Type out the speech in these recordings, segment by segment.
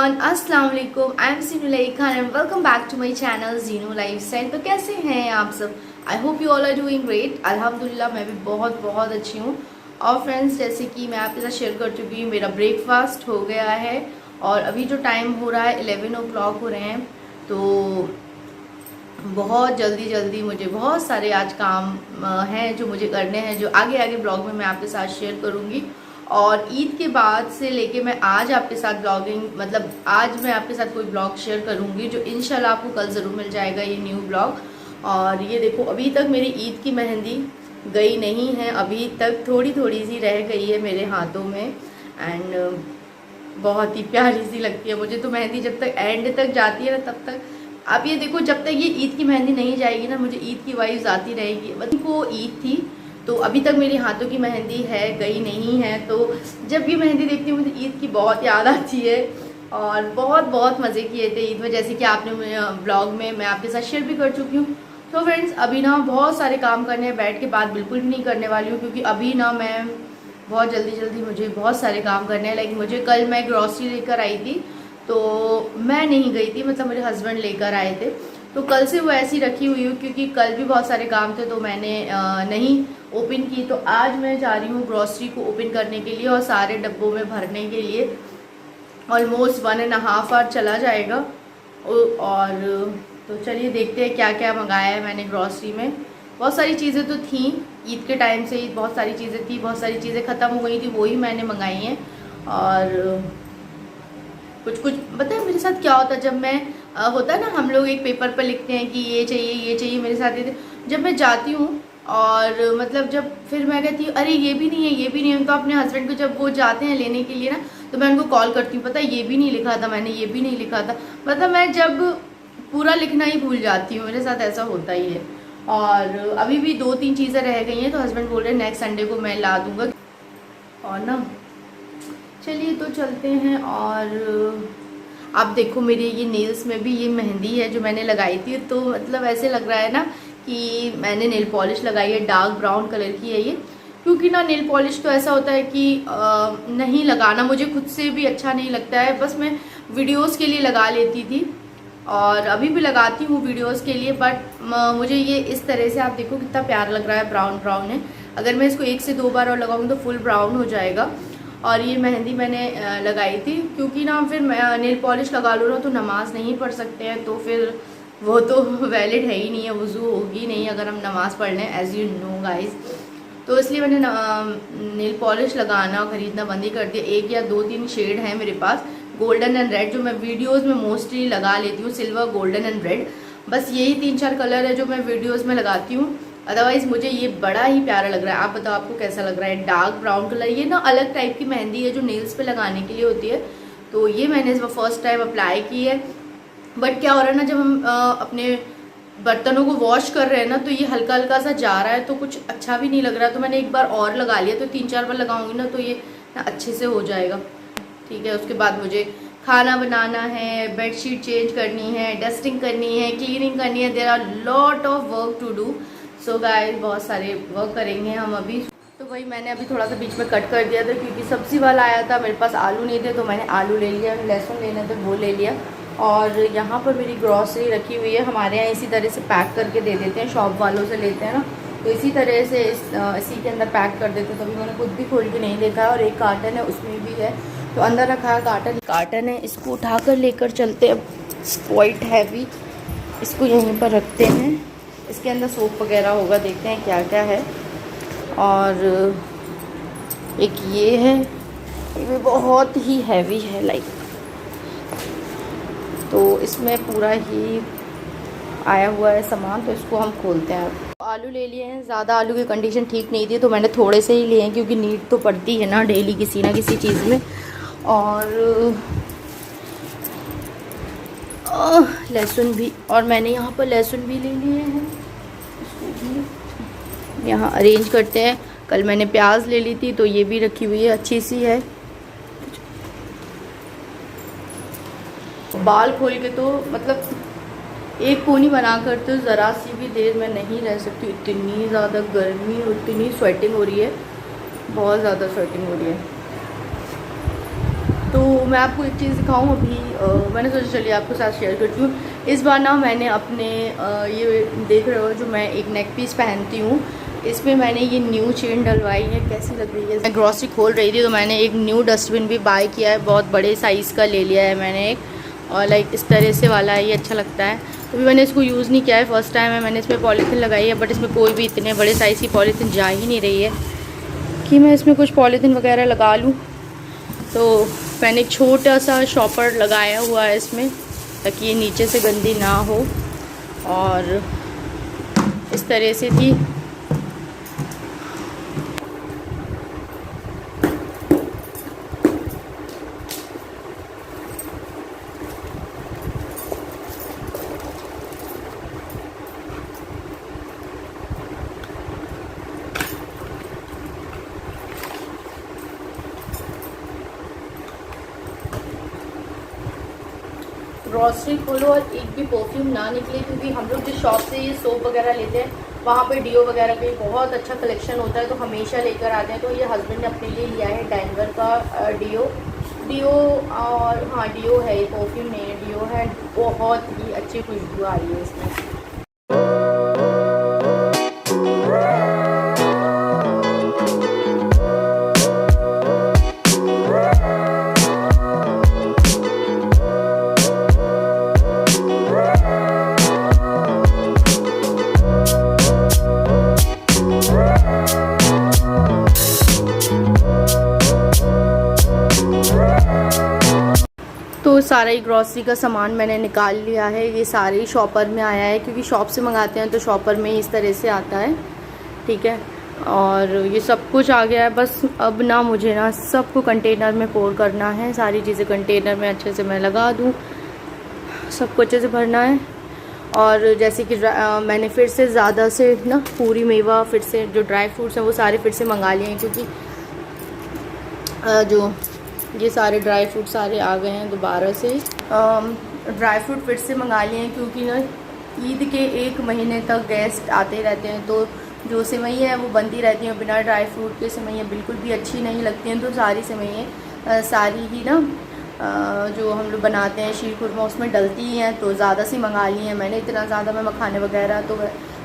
Everyone, अस्सलाम वालेकुम। I am Seenu Laiq Khan and welcome back to my channel Jeenu lifestyle. तो कैसे हैं आप सब? I hope you all are doing great. अल्हम्दुलिल्लाह मैं भी बहुत बहुत अच्छी हूँ। और फ्रेंड्स, जैसे कि मैं आपके साथ शेयर कर चुकी हूँ, मेरा ब्रेकफास्ट हो गया है और अभी जो टाइम हो रहा है 11 o'clock हो रहे हैं। तो बहुत जल्दी जल्दी मुझे बहुत सारे आज काम हैं जो मुझे करने हैं, जो आगे आगे ब्लॉग में मैं आपके साथ शेयर करूँगी। और ईद के बाद से लेके मैं आज आपके साथ ब्लॉगिंग मतलब आज मैं आपके साथ कोई ब्लॉग शेयर करूँगी जो इंशाल्लाह आपको कल ज़रूर मिल जाएगा ये न्यू ब्लॉग। और ये देखो, अभी तक मेरी ईद की मेहंदी गई नहीं है, अभी तक थोड़ी थोड़ी सी रह गई है मेरे हाथों में। एंड बहुत ही प्यारी सी लगती है मुझे तो मेहंदी, जब तक एंड तक जाती है ना तब तक। आप ये देखो, जब तक ये ईद की मेहंदी नहीं जाएगी ना, मुझे ईद की वाइब्स आती रहेगी। मतलब को ईद थी तो अभी तक मेरी हाथों की मेहंदी है, गई नहीं है। तो जब ये मेहंदी देखती हूँ मुझे ईद की बहुत याद आती है। और बहुत बहुत मज़े किए थे ईद में, जैसे कि आपने ब्लॉग में मैं आपके साथ शेयर भी कर चुकी हूँ। तो फ्रेंड्स, अभी ना बहुत सारे काम करने हैं, बैठ के बात बिल्कुल भी नहीं करने वाली हूँ, क्योंकि अभी ना मैं बहुत जल्दी जल्दी मुझे बहुत सारे काम करने हैं। लाइक मुझे कल मैं ग्रॉसरी लेकर आई थी, तो मैं नहीं गई थी, मतलब मेरे हस्बैंड लेकर आए थे। तो कल से वो ऐसी रखी हुई हूँ, क्योंकि कल भी बहुत सारे काम थे तो मैंने नहीं ओपन की। तो आज मैं जा रही हूँ ग्रॉसरी को ओपन करने के लिए और सारे डब्बों में भरने के लिए। ऑलमोस्ट 1.5 आवर चला जाएगा। और तो चलिए देखते हैं क्या क्या मंगाया है मैंने ग्रॉसरी में। बहुत सारी चीज़ें तो थी ईद के टाइम से ही, बहुत सारी चीज़ें थी, बहुत सारी चीज़ें ख़त्म हो गई थी, वही मैंने मंगाई हैं। और कुछ कुछ पता है मेरे साथ क्या होता है, जब मैं होता है ना, हम लोग एक पेपर पर लिखते हैं कि ये चाहिए ये चाहिए, मेरे साथ ये जब मैं जाती हूँ और मतलब जब फिर मैं कहती हूँ अरे ये भी नहीं है ये भी नहीं है, तो अपने हस्बैंड को जब वो जाते हैं लेने के लिए ना, तो मैं उनको कॉल करती हूँ, पता है ये भी नहीं लिखा था मैंने, ये भी नहीं लिखा था। मतलब मैं जब पूरा लिखना ही भूल जाती हूँ, मेरे साथ ऐसा होता ही है। और अभी भी 2-3 चीज़ें रह गई हैं, तो हस्बैंड बोल रहे हैं नेक्स्ट संडे को मैं ला दूँगा। और ना चलिए तो चलते हैं। और आप देखो, मेरे ये नेल्स में भी ये मेहंदी है जो मैंने लगाई थी, तो मतलब ऐसे लग रहा है ना कि मैंने नेल पॉलिश लगाई है, डार्क ब्राउन कलर की है ये। क्योंकि ना नेल पॉलिश तो ऐसा होता है कि नहीं लगाना मुझे खुद से भी अच्छा नहीं लगता है, बस मैं वीडियोस के लिए लगा लेती थी और अभी भी लगाती हूँ वीडियोस के लिए। बट मुझे ये इस तरह से, आप देखो कितना प्यारा लग रहा है, ब्राउन ब्राउन है। अगर मैं इसको 1 से 2 बार और लगाऊँ तो फुल ब्राउन हो जाएगा। और ये मेहंदी मैंने लगाई थी, क्योंकि ना फिर नेल पॉलिश लगा लो ना तो नमाज़ नहीं पढ़ सकते हैं, तो फिर वो तो वैलिड है ही नहीं है, वज़ू होगी नहीं अगर हम नमाज़ पढ़ लें, एज़ यू नो गाइस। तो इसलिए मैंने नेल पॉलिश लगाना ख़रीदना बंद ही कर दिया। 1 या 2-3 शेड हैं मेरे पास, गोल्डन एंड रेड, जो मैं वीडियोस में मोस्टली लगा लेती हूँ, सिल्वर, गोल्डन एंड रेड। बस यही 3-4 कलर है जो मैं वीडियोस में लगाती हूँ। अदरवाइज़ मुझे ये बड़ा ही प्यारा लग रहा है। आप बताओ आपको कैसा लग रहा है? डार्क ब्राउन कलर, ये ना अलग टाइप की मेहंदी है जो नेल्स पे लगाने के लिए होती है। तो ये मैंने इस बार फर्स्ट टाइम अप्लाई की है। बट क्या हो रहा है ना, जब हम अपने बर्तनों को वॉश कर रहे हैं ना, तो ये हल्का हल्का सा जा रहा है, तो कुछ अच्छा भी नहीं लग रहा। तो मैंने एक बार और लगा लिया, तो 3-4 बार लगाऊंगी ना तो ये ना अच्छे से हो जाएगा। ठीक है, उसके बाद मुझे खाना बनाना है, बेडशीट चेंज करनी है, डस्टिंग करनी है, क्लीनिंग करनी है। There are lot of work to do. So guys, बहुत सारे वर्क करेंगे हम अभी। तो वही मैंने अभी थोड़ा सा बीच में कट कर दिया था, क्योंकि सब्ज़ी वाला आया था, मेरे पास आलू नहीं थे, तो मैंने आलू ले लिया, लहसुन लेने थे वो ले लिया। और यहाँ पर मेरी ग्रॉसरी रखी हुई है। हमारे यहाँ इसी तरह से पैक करके दे देते हैं, शॉप वालों से लेते हैं ना, तो इसी तरह से इसी के अंदर पैक कर देते हैं। तो अभी मैंने खुद भी खोल के नहीं देखा। और एक कार्टन है, उसमें भी है, तो अंदर रखा है कार्टन है। इसको उठाकर लेकर चलते हैं, क्वाइट हैवी। इसको यहीं पर रखते हैं, इसके अंदर सोप वगैरह होगा, देखते हैं क्या क्या है। और एक ये है, ये भी बहुत ही हैवी है लाइक, तो इसमें पूरा ही आया हुआ है सामान, तो इसको हम खोलते हैं। आलू ले लिए हैं, ज़्यादा आलू की कंडीशन ठीक नहीं थी, तो मैंने थोड़े से ही लिए हैं, क्योंकि नीड तो पड़ती है ना डेली किसी ना किसी चीज़ में। और लहसुन भी, और मैंने यहाँ पर लहसुन भी ले लिए हैं, इसको भी यहाँ अरेंज करते हैं। कल मैंने प्याज ले ली थी, तो ये भी रखी हुई है, अच्छी सी है। बाल खोल के तो मतलब एक पोनी बनाकर तो ज़रा सी भी देर में नहीं रह सकती, इतनी ज़्यादा गर्मी और इतनी स्वेटिंग हो रही है, बहुत ज़्यादा स्वेटिंग हो रही है। तो मैं आपको एक चीज़ दिखाऊं अभी। मैंने सोचा चलिए आपके साथ शेयर करती हूँ। इस बार ना मैंने अपने ये देख रहे हो जो मैं एक नेक पीस पहनती हूँ, इसमें मैंने ये न्यू चेन डलवाई है। कैसी लग रही है? मैं ग्रॉसरी खोल रही थी तो मैंने एक न्यू डस्टबिन भी बाय किया है, बहुत बड़े साइज़ का ले लिया है मैंने एक, और लाइक इस तरह से वाला है, ये अच्छा लगता है। अभी मैंने इसको यूज़ नहीं किया है, फर्स्ट टाइम है। मैंने इसमें पॉलीथीन लगाई है, बट इसमें कोई भी इतने बड़े साइज़ की पॉलीथीन जा ही नहीं रही है कि मैं इसमें कुछ पॉलीथीन वगैरह लगा लूँ। तो मैंने एक छोटा सा शॉपर लगाया हुआ है इसमें, ताकि ये नीचे से गंदी ना हो। और इस तरह से थी। ग्रॉसरी खोलो और एक भी परफ्यूम ना निकले, क्योंकि हम लोग जिस शॉप से ये सोप वगैरह लेते हैं वहाँ पे डीओ वगैरह का बहुत अच्छा कलेक्शन होता है, तो हमेशा लेकर आते हैं। तो ये हस्बैंड ने अपने लिए लिया है डेनवर का डीओ और हाँ डीओ है, ये परफ्यूम नहीं है, डीओ है। बहुत ही अच्छी खुशबू आ रही है इसमें। तो सारा ही ग्रॉसरी का सामान मैंने निकाल लिया है। ये सारे शॉपर में आया है, क्योंकि शॉप से मंगाते हैं तो शॉपर में इस तरह से आता है, ठीक है। और ये सब कुछ आ गया है। बस अब ना मुझे ना सबको कंटेनर में पोर करना है, सारी चीज़ें कंटेनर में अच्छे से मैं लगा दूँ, सबको अच्छे से भरना है। और जैसे कि मैंने फिर से ज़्यादा से ना पूरी मेवा, फिर से जो ड्राई फ्रूट्स हैं वो सारे फिर से मंगा लिए हैं, क्योंकि जो ये सारे ड्राई फ्रूट सारे आ गए हैं दोबारा से। ड्राई फ्रूट फिर से मंगा लिए हैं, क्योंकि ना ईद के 1 महीने तक गेस्ट आते रहते हैं, तो जो सेवइयाँ हैं वो बनती रहती हैं। बिना ड्राई फ्रूट के सेवइयाँ बिल्कुल भी अच्छी नहीं लगती हैं। तो सारी सेवइयाँ सारी ही ना जो हम लोग बनाते हैं शीर खुरमा, उसमें डलती ही हैं, तो ज़्यादा सी मंगा ली हैं मैंने। इतना ज़्यादा मैं मखाने वगैरह तो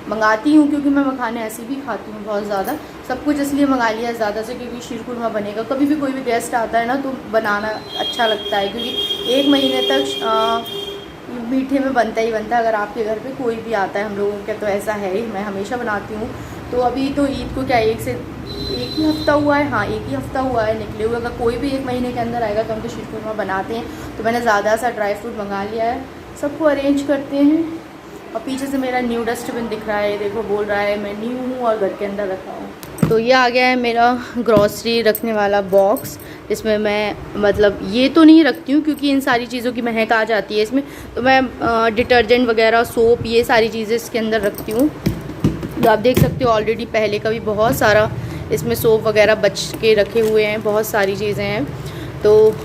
मंगाती हूँ, क्योंकि मैं मखाने ऐसे भी खाती हूँ बहुत ज़्यादा। सब कुछ इसलिए मंगा लिया ज़्यादा से, क्योंकि शीर खुरमा बनेगा। कभी भी कोई भी गेस्ट आता है ना तो बनाना अच्छा लगता है, क्योंकि 1 महीने तक मीठे में बनता ही बनता है। अगर आपके घर पे कोई भी आता है, हम लोगों के तो ऐसा है ही, मैं हमेशा बनाती हूँ। तो अभी तो ईद को क्या एक ही हफ़्ता हुआ है, हाँ 1 ही हफ़्ता हुआ है निकले हुए। अगर कोई भी 1 महीने के अंदर आएगा तो हम तो शीर खुरमा बनाते हैं। तो मैंने ज़्यादा सा ड्राई फ्रूट मंगा लिया है, सबको अरेंज करते हैं। और पीछे से मेरा न्यू डस्टबिन दिख रहा है, देखो बोल रहा है मैं न्यू हूँ और घर के अंदर रखा हूँ। तो ये आ गया है मेरा ग्रॉसरी रखने वाला बॉक्स, इसमें मैं मतलब ये तो नहीं रखती हूँ, क्योंकि इन सारी चीज़ों की महक आ जाती है इसमें। तो मैं डिटर्जेंट वगैरह, सोप, ये सारी चीज़ें इसके अंदर रखती हूँ। तो आप देख सकते हो ऑलरेडी पहले का भी बहुत सारा इसमें सोप वगैरह बच के रखे हुए हैं, बहुत सारी चीज़ें हैं। तो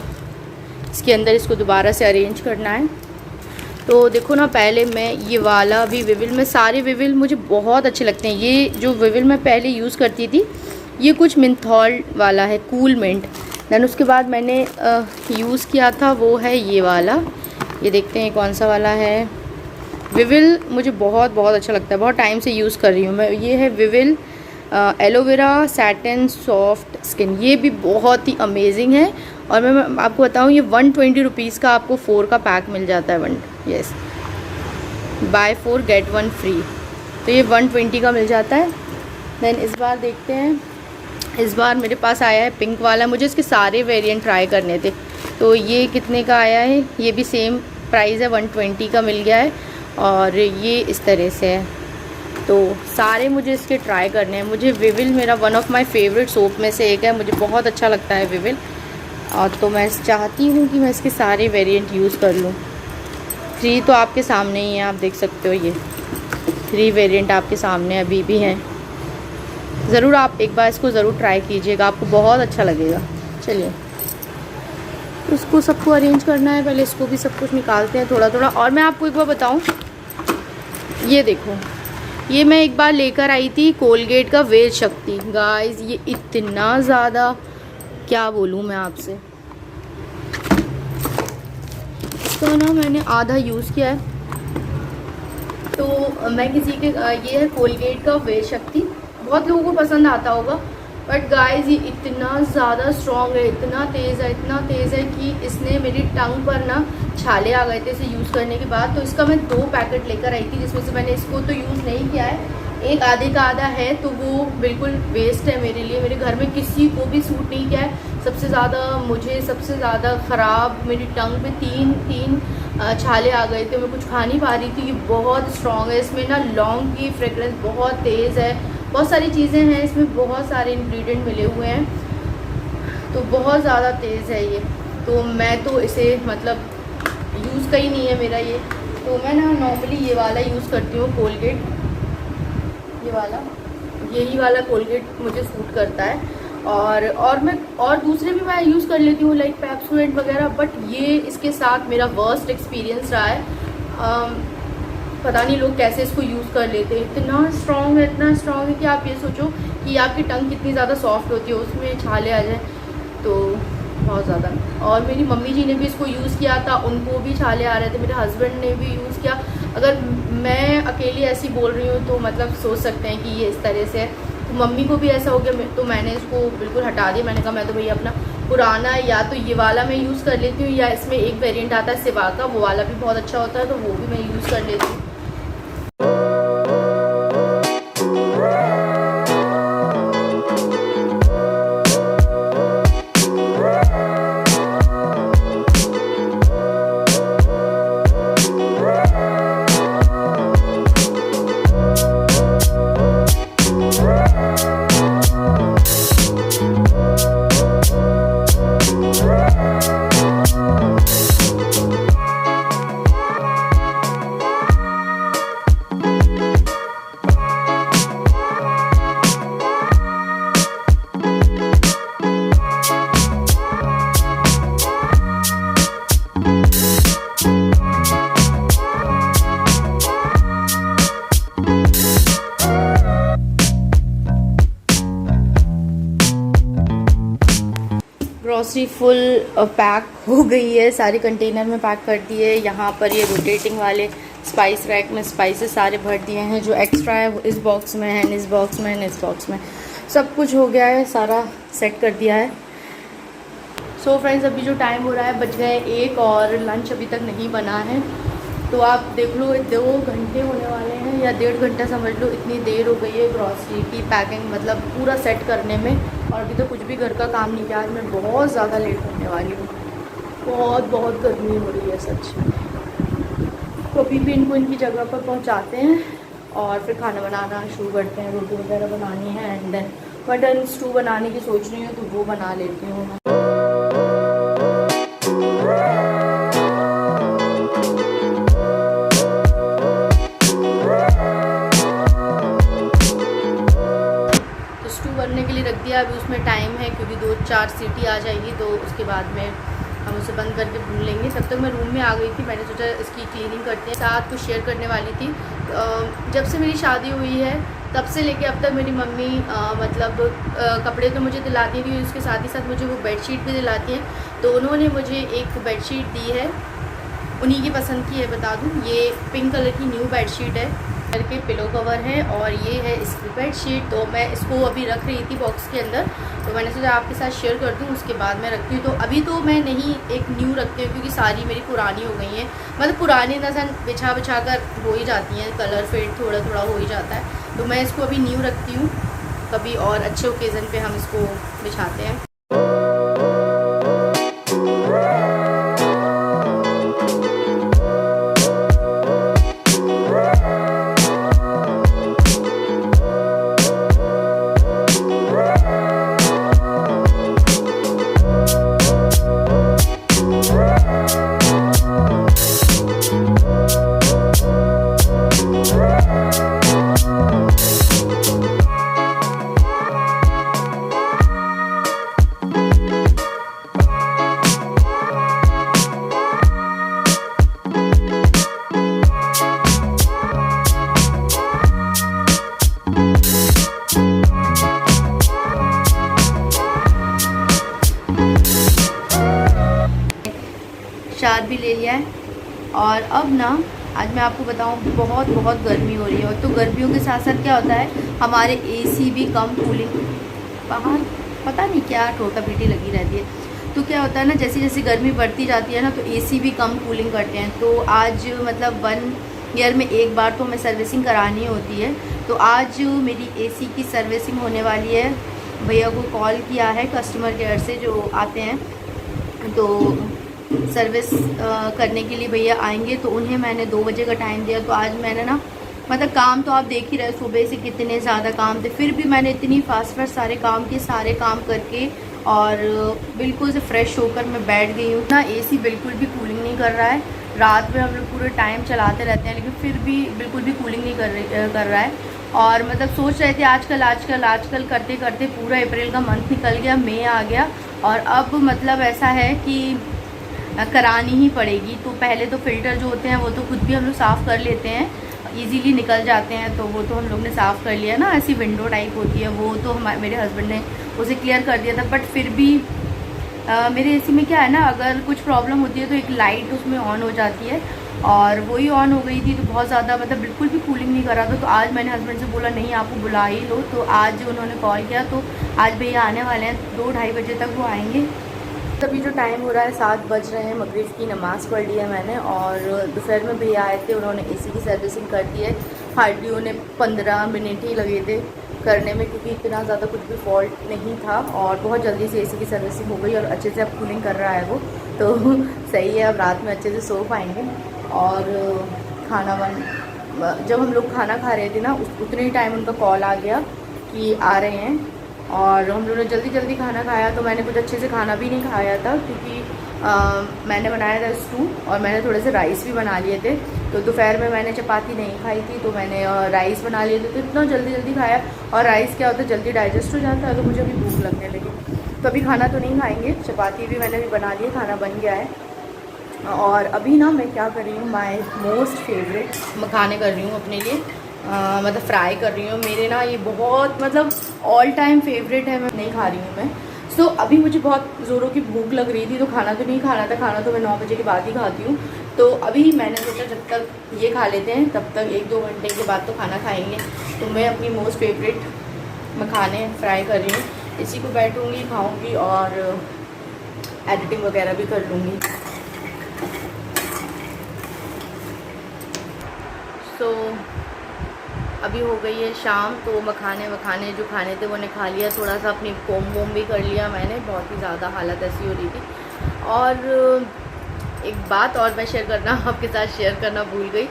इसके अंदर इसको दोबारा से अरेंज करना है। तो देखो ना, पहले मैं ये वाला भी विविल में, सारे विविल मुझे बहुत अच्छे लगते हैं। ये जो विविल मैं पहले यूज़ करती थी, ये कुछ मिंथॉल वाला है, कूल मिंट। दैन उसके बाद मैंने यूज़ किया था वो है ये वाला, ये देखते हैं कौन सा वाला है। विविल मुझे बहुत अच्छा लगता है, बहुत टाइम से यूज़ कर रही हूँ मैं। ये है weevil aloe vera satin soft skin, ये भी बहुत ही अमेजिंग है। और मैं आपको बताऊँ, ये 120 रुपीज़ का आपको 4 का पैक मिल जाता है। Yes, buy 4 get 1 free. तो ये 120 का मिल जाता है। देन इस बार देखते हैं, इस बार मेरे पास आया है पिंक वाला। मुझे इसके सारे वेरिएंट ट्राई करने थे। तो ये कितने का आया है? ये भी सेम प्राइस है, 120 का मिल गया है। और ये इस तरह से है। तो सारे मुझे इसके ट्राई करने हैं। मुझे विविल मेरा one of my favourite soap में से एक है, मुझे बहुत अच्छा लगता है विविल। और तो मैं चाहती हूँ कि मैं इसके सारे वेरिएंट यूज़ कर लूँ। 3 तो आपके सामने ही हैं, आप देख सकते हो। ये 3 वेरिएंट आपके सामने अभी भी हैं। ज़रूर आप एक बार इसको ज़रूर ट्राई कीजिएगा, आपको बहुत अच्छा लगेगा। चलिए, उसको सबको अरेंज करना है। पहले इसको भी सब कुछ निकालते हैं थोड़ा थोड़ा। और मैं आपको एक बार बताऊँ, ये देखो, ये मैं एक बार लेकर आई थी कोलगेट का वेज शक्ति। गाइस, ये इतना ज़्यादा, क्या बोलूँ मैं आपसे, इसका ना मैंने आधा यूज़ किया है। तो मैं किसी के ये है कोलगेट का वे शक्ति, बहुत लोगों को पसंद आता होगा, बट गाइस ये इतना ज़्यादा स्ट्रॉन्ग है, इतना तेज़ है कि इसने मेरी टंग पर ना छाले आ गए थे इसे यूज़ करने के बाद। तो इसका मैं 2 पैकेट लेकर आई थी, जिसमें से मैंने इसको तो यूज़ नहीं किया है, एक आधे का आधा है, तो वो बिल्कुल वेस्ट है मेरे लिए। मेरे घर में किसी को भी सूट नहीं किया है। मुझे सबसे ज़्यादा ख़राब मेरी टंग पे तीन छाले आ गए थे, मैं कुछ खा नहीं पा रही थी। ये बहुत स्ट्रॉन्ग है, इसमें ना लौंग की फ्रेगरेंस बहुत तेज़ है, बहुत सारी चीज़ें हैं इसमें, बहुत सारे इंग्रेडिएंट मिले हुए हैं, तो बहुत ज़्यादा तेज़ है ये। तो मैं तो इसे मतलब यूज़ का ही नहीं है मेरा ये। तो मैं ना नॉर्मली ये वाला यूज़ करती हूँ कोलगेट, यही वाला कोलगेट मुझे सूट करता है। और दूसरे भी मैं यूज़ कर लेती हूँ लाइक पेप्सोडेंट वगैरह, बट ये इसके साथ मेरा वर्स्ट एक्सपीरियंस रहा है। पता नहीं लोग कैसे इसको यूज़ कर लेते हैं, इतना स्ट्रॉन्ग है कि आप ये सोचो कि आपकी टंग कितनी ज़्यादा सॉफ्ट होती है, उसमें छाले आ जाए तो बहुत ज़्यादा। और मेरी मम्मी जी ने भी इसको यूज़ किया था, उनको भी छाले आ रहे थे, मेरे हस्बैंड ने भी यूज़ किया। अगर मैं अकेली ऐसी बोल रही हूँ तो मतलब सोच सकते हैं कि ये इस तरह से है, तो मम्मी को भी ऐसा हो गया, तो मैंने इसको बिल्कुल हटा दिया। मैंने कहा मैं तो भैया अपना पुराना या तो ये वाला मैं यूज़ कर लेती हूँ, या इसमें एक वेरिएंट आता है सिवा का, वो वाला भी बहुत अच्छा होता है, तो वो भी मैं यूज़ कर लेती हूँ। ग्रॉसरी फुल पैक हो गई है, सारे कंटेनर में पैक कर दिए। यहाँ पर ये रोटेटिंग वाले स्पाइस रैक में स्पाइसेस सारे भर दिए हैं, जो एक्स्ट्रा है वो इस बॉक्स में है, इस बॉक्स में है, इस बॉक्स में, सब कुछ हो गया है, सारा सेट कर दिया है। सो फ्रेंड्स, अभी जो टाइम हो रहा है बज गए 1 और लंच अभी तक नहीं बना है। तो आप देख लो 2 घंटे होने वाले हैं, या 1.5 घंटा समझ लो, इतनी देर हो गई है ग्रॉसरी की पैकिंग मतलब पूरा सेट करने में, और अभी तो कुछ भी घर का काम नहीं किया। आज मैं बहुत ज़्यादा लेट होने वाली हूँ, बहुत गर्मी हो रही है सच में। तो अभी भी इनको इनकी जगह पर पहुँचाते हैं और फिर खाना बनाना शुरू करते हैं। रोटी वगैरह बनानी है, एंड देन मटन स्टू बनाने की सोच रही हूँ, तो वो बना लेती हूँ मैं। करने के लिए रख दिया, अभी उसमें टाइम है क्योंकि 2-4 सीटी आ जाएगी, तो उसके बाद में हम उसे बंद करके भून लेंगे। तब तक मैं रूम में आ गई थी, मैंने सोचा इसकी क्लीनिंग करते हैं। साथ कुछ शेयर करने वाली थी, जब से मेरी शादी हुई है तब से लेके अब तक मेरी मम्मी कपड़े तो मुझे दिलाती थी, उसके साथ ही साथ मुझे वो बेडशीट भी दिलाती हैं। तो उन्होंने मुझे एक बेडशीट दी है, उन्हीं की पसंद की है बता दूँ, ये पिंक कलर की न्यू बेडशीट है, के पिलो कवर है, और ये है इसकी बेडशीट। तो मैं इसको अभी रख रही थी बॉक्स के अंदर, तो मैंने सोचा आपके साथ शेयर कर दूं, उसके बाद मैं रखती हूँ। तो अभी तो मैं नहीं एक न्यू रखती हूँ, क्योंकि सारी मेरी पुरानी हो गई हैं, मतलब पुरानी नजर बिछा कर हो ही जाती हैं, कलर फेड थोड़ा हो ही जाता है। तो मैं इसको अभी न्यू रखती हूँ, कभी और अच्छे ओकेज़न पे हम इसको बिछाते हैं। शाद भी ले लिया है, और अब ना आज मैं आपको बताऊं बहुत बहुत गर्मी हो रही है। और तो गर्मियों के साथ साथ क्या होता है, हमारे एसी भी कम कूलिंग, बाहर पता नहीं क्या टोटा पीटी लगी रहती है। तो क्या होता है ना, जैसे जैसे गर्मी बढ़ती जाती है ना तो एसी भी कम कूलिंग करते हैं। तो आज मतलब 1 ईयर में एक बार तो हमें सर्विसिंग करानी होती है। तो आज मेरी एसी की सर्विसिंग होने वाली है। भैया को कॉल किया है कस्टमर केयर से जो आते हैं, तो सर्विस करने के लिए भैया आएंगे। तो उन्हें मैंने 2 बजे का टाइम दिया। तो आज मैंने ना मतलब काम तो आप देख ही रहे, सुबह से कितने ज़्यादा काम थे, फिर भी मैंने इतनी फास्ट सारे काम किए, सारे काम करके और बिल्कुल से फ्रेश होकर मैं बैठ गई हूँ ना। एसी बिल्कुल भी कूलिंग नहीं कर रहा है। रात में हम लोग पूरे टाइम चलाते रहते हैं लेकिन फिर भी बिल्कुल भी कूलिंग नहीं कर रहा है। और मतलब सोच रहे थे आजकल करते करते पूरा अप्रैल का मंथ निकल गया, मई आ गया और अब मतलब ऐसा है कि करानी ही पड़ेगी। तो पहले तो फ़िल्टर जो होते हैं वो तो खुद भी हम लोग साफ़ कर लेते हैं, इजीली निकल जाते हैं, तो वो तो हम लोग ने साफ़ कर लिया ना। ऐसी विंडो टाइप होती है वो तो मेरे हस्बैंड ने उसे क्लियर कर दिया था। बट फिर भी मेरे एसी में क्या है ना, अगर कुछ प्रॉब्लम होती है तो एक लाइट उसमें ऑन हो जाती है और वही ऑन हो गई थी। तो बहुत ज़्यादा मतलब बिल्कुल भी कूलिंग नहीं कर रहा था। तो आज मैंने हस्बैंड से बोला नहीं आपको बुला ही लो। तो आज उन्होंने कॉल किया, तो आज भैया आने वाले हैं, 2-2:30 बजे तक वो आएंगे। तभी जो टाइम हो रहा है 7 बज रहे हैं, मगरिब की नमाज़ पढ़ ली है मैंने। और दोपहर में भैया आए थे, उन्होंने एसी की सर्विसिंग कर दी है। हार्डली उन्हें 15 मिनट ही लगे थे करने में, क्योंकि इतना ज़्यादा कुछ भी फॉल्ट नहीं था और बहुत जल्दी से एसी की सर्विसिंग हो गई और अच्छे से अब कूलिंग कर रहा है वो, तो सही है। अब रात में अच्छे से सो पाएंगे। और खाना जब हम लोग खाना खा रहे थे ना उतने ही टाइम उनका कॉल आ गया कि आ रहे हैं और हम लोगों ने जल्दी जल्दी खाना खाया। तो मैंने कुछ अच्छे से खाना भी नहीं खाया था क्योंकि मैंने बनाया था स्टू और मैंने थोड़े से राइस भी बना लिए थे। तो दोपहर में मैंने चपाती नहीं खाई थी तो मैंने राइस बना लिए थे। तो इतना जल्दी जल्दी खाया, और राइस क्या होता है जल्दी डाइजेस्ट हो जाता है, तो मुझे अभी भूख लगने लगी। तो अभी खाना तो नहीं खाएंगे, चपाती भी मैंने भी बना ली, खाना बन गया है। और अभी ना मैं क्या कर रही हूँ, माय मोस्ट फेवरेट मखाने कर रही हूँ अपने लिए, मतलब फ्राई कर रही हूँ। मेरे ना ये बहुत मतलब ऑल टाइम फेवरेट है, मैं नहीं खा रही हूँ मैं। सो अभी मुझे बहुत ज़ोरों की भूख लग रही थी तो खाना तो नहीं खाना था, खाना तो मैं 9 बजे के बाद ही खाती हूँ। तो अभी मैंने सोचा जब तक ये खा लेते हैं तब तक 1-2 घंटे के बाद तो खाना खाएंगे। तो मैं अपनी मोस्ट फेवरेट मखाने फ्राई कर रही हूँ, इसी को बैठूँगी खाऊँगी और एडिटिंग वगैरह भी कर लूँगी। सो अभी हो गई है शाम, तो मखाने जो खाने थे वो ने खा लिया। थोड़ा सा अपनी कोम वोम भी कर लिया मैंने, बहुत ही ज़्यादा हालत ऐसी हो रही थी। और एक बात और मैं आपके साथ शेयर करना भूल गई,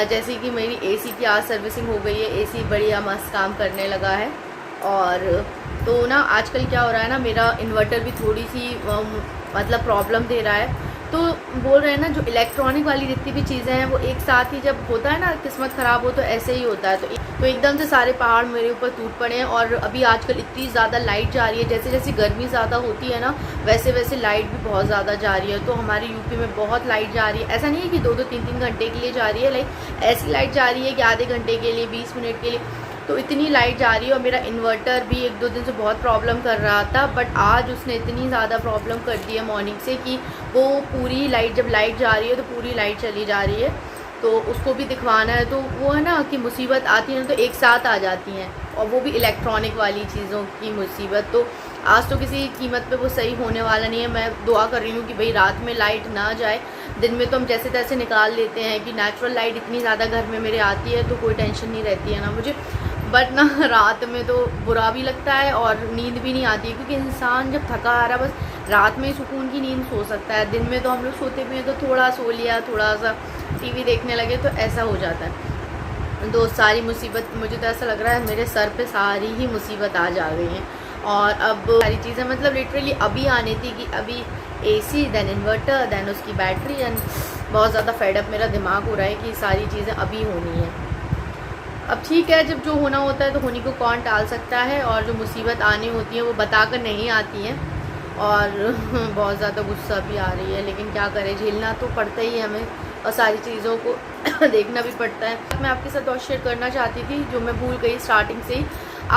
जैसे कि मेरी एसी की आज सर्विसिंग हो गई है। एसी बढ़िया मस्त काम करने लगा है। और तो ना आजकल क्या हो रहा है ना, मेरा इन्वर्टर भी थोड़ी सी मतलब प्रॉब्लम दे रहा है। तो बोल रहे हैं ना जो इलेक्ट्रॉनिक वाली जितनी भी चीज़ें हैं वो एक साथ ही जब होता है ना, किस्मत ख़राब हो तो ऐसे ही होता है। तो एकदम से सारे पहाड़ मेरे ऊपर टूट पड़े हैं। और अभी आजकल इतनी ज़्यादा लाइट जा रही है, जैसे जैसे गर्मी ज़्यादा होती है ना वैसे वैसे लाइट भी बहुत ज़्यादा जा रही है। तो हमारे यूपी में बहुत लाइट जा रही है। ऐसा नहीं है कि 2-2, 3-3 घंटे के लिए जा रही है, लाइक ऐसी लाइट जा रही है कि आधे घंटे के लिए, 20 मिनट के लिए, तो इतनी लाइट जा रही है। और मेरा इन्वर्टर भी 1-2 दिन से बहुत प्रॉब्लम कर रहा था, बट आज उसने इतनी ज़्यादा प्रॉब्लम कर दी है मॉर्निंग से कि वो पूरी लाइट, जब लाइट जा रही है तो पूरी लाइट चली जा रही है। तो उसको भी दिखवाना है। तो वो है ना कि मुसीबत आती है ना तो एक साथ आ जाती हैं, और वो भी इलेक्ट्रॉनिक वाली चीज़ों की मुसीबत। तो आज तो किसी कीमत पे वो सही होने वाला नहीं है। मैं दुआ कर रही हूँ कि भाई रात में लाइट ना जाए। दिन में तो हम जैसे तैसे निकाल लेते हैं कि नेचुरल लाइट इतनी ज़्यादा घर में मेरे आती है तो कोई टेंशन नहीं रहती है ना मुझे। बट ना रात में तो बुरा भी लगता है और नींद भी नहीं आती है, क्योंकि इंसान जब थका आ रहा बस रात में ही सुकून की नींद सो सकता है। दिन में तो हम लोग सोते भी हैं तो थोड़ा सो लिया, थोड़ा सा टीवी देखने लगे तो ऐसा हो जाता है। तो सारी मुसीबत, मुझे तो ऐसा लग रहा है मेरे सर पे सारी ही मुसीबत आज आ गई हैं। और अब सारी चीज़ें मतलब लिटरली अभी आनी थी कि अभी एसी, देन इन्वर्टर, देन उसकी बैटरी, एंड बहुत ज़्यादा फेडअप मेरा दिमाग हो रहा है कि सारी चीज़ें अभी होनी है। अब ठीक है, जब जो होना होता है तो होने को कौन टाल सकता है, और जो मुसीबत आनी होती है वो बताकर नहीं आती हैं। और बहुत ज़्यादा गुस्सा भी आ रही है, लेकिन क्या करें, झेलना तो पड़ता ही है हमें और सारी चीज़ों को देखना भी पड़ता है। मैं आपके साथ और शेयर करना चाहती थी जो मैं भूल गई स्टार्टिंग से ही।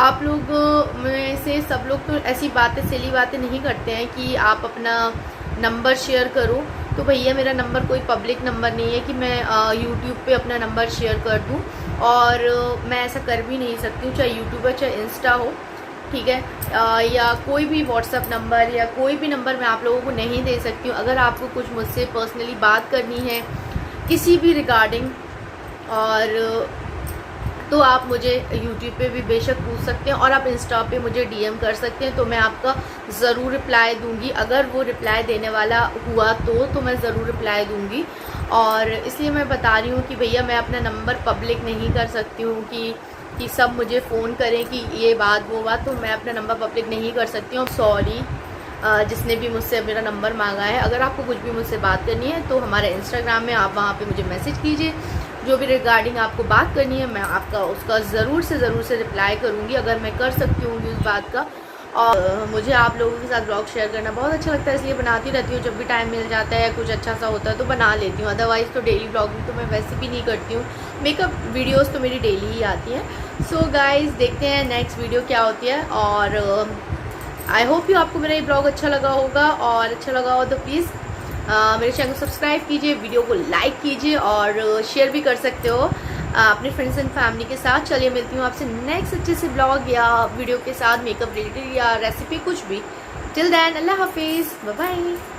आप लोग में से सब लोग तो ऐसी बातें, सिली बातें नहीं करते हैं कि आप अपना नंबर शेयर करूं, तो भैया मेरा नंबर कोई पब्लिक नंबर नहीं है कि मैं यूट्यूब पे अपना नंबर शेयर कर दूं, और मैं ऐसा कर भी नहीं सकती हूँ, चाहे यूट्यूब है चाहे इंस्टा हो, ठीक है। या कोई भी व्हाट्सअप नंबर या कोई भी नंबर मैं आप लोगों को नहीं दे सकती हूँ। अगर आपको कुछ मुझसे पर्सनली बात करनी है किसी भी रिगार्डिंग, और तो आप मुझे यूट्यूब पे भी बेशक पूछ सकते हैं, और आप इंस्टा पे मुझे डीएम कर सकते हैं, तो मैं आपका ज़रूर रिप्लाई दूंगी। अगर वो रिप्लाई देने वाला हुआ तो मैं ज़रूर रिप्लाई दूंगी। और इसलिए मैं बता रही हूँ कि भैया मैं अपना नंबर पब्लिक नहीं कर सकती हूँ कि सब मुझे फ़ोन करें कि ये बात वो बात, तो मैं अपना नंबर पब्लिक नहीं कर सकती हूँ। सॉरी जिसने भी मुझसे मेरा नंबर मांगा है। अगर आपको कुछ भी मुझसे बात करनी है तो हमारे इंस्टाग्राम में आप वहाँ पे मुझे मैसेज कीजिए, जो भी रिगार्डिंग आपको बात करनी है मैं आपका उसका ज़रूर से रिप्लाई करूँगी, अगर मैं कर सकती हूँ उस बात का। और मुझे आप लोगों के साथ ब्लॉग शेयर करना बहुत अच्छा लगता है, इसलिए बनाती रहती हूँ। जब भी टाइम मिल जाता है, कुछ अच्छा सा होता है तो बना लेती हूँ, अदरवाइज़ तो डेली ब्लॉगिंग तो मैं वैसे भी नहीं करती हूँ। मेकअप वीडियोस तो मेरी डेली ही आती हैं। सो गाइज़ देखते हैं नेक्स्ट वीडियो क्या होती है, और आई होप यू आपको मेरा ये ब्लॉग अच्छा लगा होगा, और अच्छा लगा हो तो प्लीज़ मेरे चैनल को सब्सक्राइब कीजिए, वीडियो को लाइक कीजिए, और शेयर भी कर सकते हो अपने फ्रेंड्स एंड फैमिली के साथ। चलिए मिलती हूँ आपसे नेक्स्ट अच्छे से ब्लॉग या वीडियो के साथ, मेकअप रिलेटेड या रेसिपी कुछ भी। टिल देन अल्लाह हाफिज़, बाय बाय।